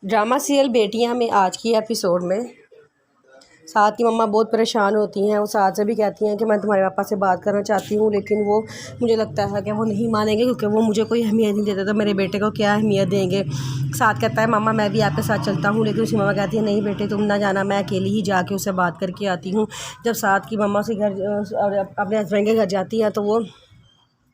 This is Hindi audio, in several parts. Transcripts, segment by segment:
ड्रामा सीरियल बेटियां में आज की एपिसोड में साथ की मम्मा बहुत परेशान होती हैं। वो साथ से भी कहती हैं कि मैं तुम्हारे पापा से बात करना चाहती हूँ, लेकिन वो मुझे लगता है कि वो नहीं मानेंगे क्योंकि वो मुझे कोई अहमियत नहीं देते, तो मेरे बेटे को क्या अहमियत देंगे। साथ कहता है मामा मैं भी आपके साथ चलता हूँ, लेकिन उसकी मम्मा कहती है नहीं बेटे तुम ना जाना, मैं अकेली ही जाके उससे बात करके आती हूँ। जब साथ की मम्मा से घर अपने हस्बैंड के घर जाती है तो वो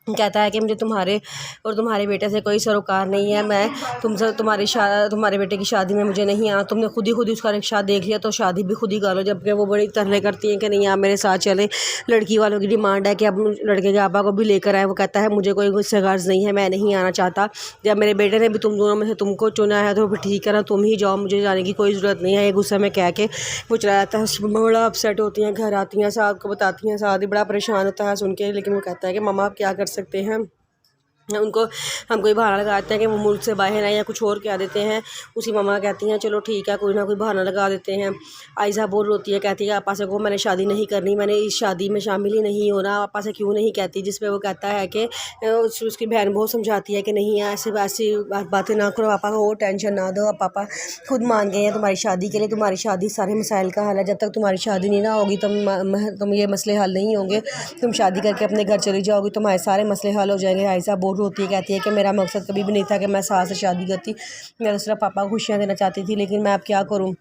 कहता है कि मुझे तुम्हारे और तुम्हारे बेटे से कोई सरोकार नहीं है, मैं तुमसे तुम्हारे बेटे की शादी में मुझे नहीं आना, तुमने खुद ही उसका रिक्शा देख लिया तो शादी भी खुद ही करो। जबकि वो बड़ी तरले करती हैं कि नहीं आप मेरे साथ चलें। लड़की वालों की डिमांड है कि अब लड़के के पापा को भी लेकर आए। वो कहता है मुझे कोई इससे गर्ज नहीं है, मैं नहीं आना चाहता। जब मेरे बेटे ने भी तुम दोनों में से तुमको चुना है तो फिर ठीक है ना, तुम ही जाओ, मुझे जाने की कोई ज़रूरत नहीं है। ये गुस्से में कह के वो चला जाता है। बड़ा अपसेट होती हैं, घर आती हैं, साथ को बताती हैं, साथ ही बड़ा परेशान होता है सुन के। लेकिन वो कहता है कि मम्मा आप क्या कर सकते हैं, उनको हम कोई बहाना लगाते हैं कि वो मुल्क से बाहर हैं या कुछ और कह देते हैं। उसी मम्मा कहती हैं चलो ठीक है कोई ना कोई बहाना लगा देते हैं। आयशा बोल रोती है, कहती है आपा से को मैंने शादी नहीं करनी, मैंने इस शादी में शामिल ही नहीं होना, आपा से क्यों नहीं कहती। जिस पे वो कहता है कि उसकी बहन बहुत समझाती है कि नहीं ऐसी ऐसी बातें ना करो, पापा को और टेंशन ना दो, अब पापा खुद मान गए हैं तुम्हारी शादी के लिए, तुम्हारी शादी सारे मसाइल का हल है, जब तक तुम्हारी शादी नहीं ना होगी तुम ये मसले हल नहीं होंगे, तुम शादी करके अपने घर चली जाओगी तुम्हारे सारे मसले हल हो जाएंगे। आयशा बोल होती है, कहती है कि मेरा मकसद कभी भी नहीं था कि मैं सास से शादी करती, मैं तो सिर्फ पापा को खुशियाँ देना चाहती थी, लेकिन मैं अब क्या करूँ।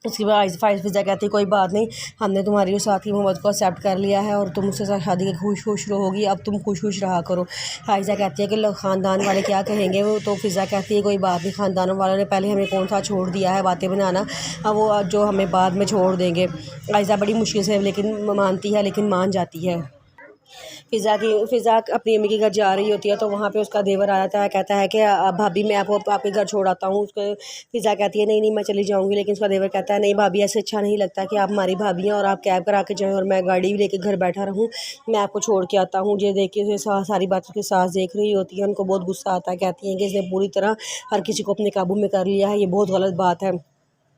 उसके बाद फिज़ा कहती है कोई बात नहीं, हमने तुम्हारी और साथ की मोहब्बत को एक्सेप्ट कर लिया है और तुम उससे शादी करके खुश रहोगी, अब तुम खुश रहा करो। आयशा कहती है कि ख़ानदान वाले क्या कहेंगे। वो तो फिज़ा कहती है कोई बात नहीं, ख़ानदान वालों ने पहले हमें कौन सा छोड़ दिया है बातें बनाना, अब वो जो हमें बाद में छोड़ देंगे। आयशा बड़ी मुश्किल से लेकिन मानती है, लेकिन मान जाती है। फ़िज़ा अपनी अम्मी के घर जा रही होती है तो वहाँ पे उसका देवर आ जाता है, कहता है कि भाभी मैं आपको आपके घर छोड़ आता हूँ। उसको फ़िज़ा कहती है नहीं नहीं मैं चली जाऊँगी, लेकिन उसका देवर कहता है नहीं भाभी ऐसे अच्छा नहीं लगता कि आप हमारी भाभी हैं और आप कैब करा के जाएँ और मैं गाड़ी भी लेके घर बैठा रहूँ, मैं आपको छोड़ के आता हूँ। ये देख के सारी बात उसकी सास देख रही होती है, उनको बहुत गुस्सा आता है, कहती हैं कि इसने पूरी तरह हर किसी को अपने काबू में कर लिया है, ये बहुत गलत बात है।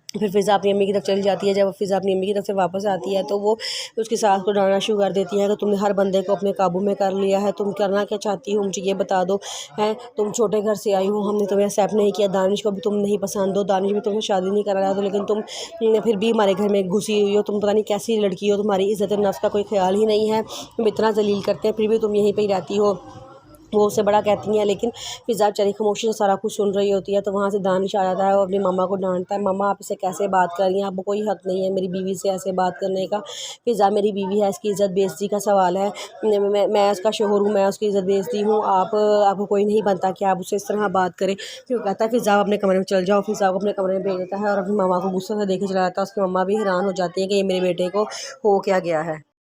फिर फ़िज़ा अपनी अम्मी की तरफ चली जाती है। जब फ़िज़ा अपनी अम्मी की तरफ से वापस आती है तो वो उसकी सास को डांटना शुरू कर देती है कि तुमने हर बंदे को अपने काबू में कर लिया है, तुम करना क्या चाहती हो मुझे ये बता दो, हैं तुम छोटे घर से आई हो, हमने तुम्हें एक्सेप्ट नहीं किया, दानिश को भी तुम नहीं पसंद हो, दानिश भी तुमसे शादी नहीं करा रहा था, लेकिन तुम फिर भी हमारे घर में घुसी हुई हो, तुम पता नहीं कैसी लड़की हो, तुम्हारी इज़्ज़त नफ्स का कोई ख्याल ही नहीं है, तुम इतना जलील करते हैं फिर भी तुम यहीं पर ही रहती हो। वो उससे बड़ा कहती हैं, लेकिन फ़िज़ा बेचारी खामोशी से सारा कुछ सुन रही होती है। तो वहाँ से दानिश आ जाता है और अपनी मम्मा को डांटता है, मम्मा आप इसे कैसे बात कर रही हैं, आपको कोई हक़ नहीं है मेरी बीवी से ऐसे बात करने का। फ़िज़ा मेरी बीवी है, इसकी इज़्ज़त बेइज़्ज़ती का सवाल है, मैं उसका शोहर हूँ, मैं उसकी इज़्ज़त बेइज़्ज़ती हूँ, आपको कोई नहीं बनता कि आप उससे इस तरह बात करें। फिर वो कहता है फ़िज़ा अपने कमरे में चल जाओ। फ़िज़ा को अपने कमरे में भेज देता है और अपनी मम्मा को गुस्से से देखे चला जाता है। उसकी मम्मा भी हैरान हो जाती है कि ये मेरे बेटे को हो क्या गया है।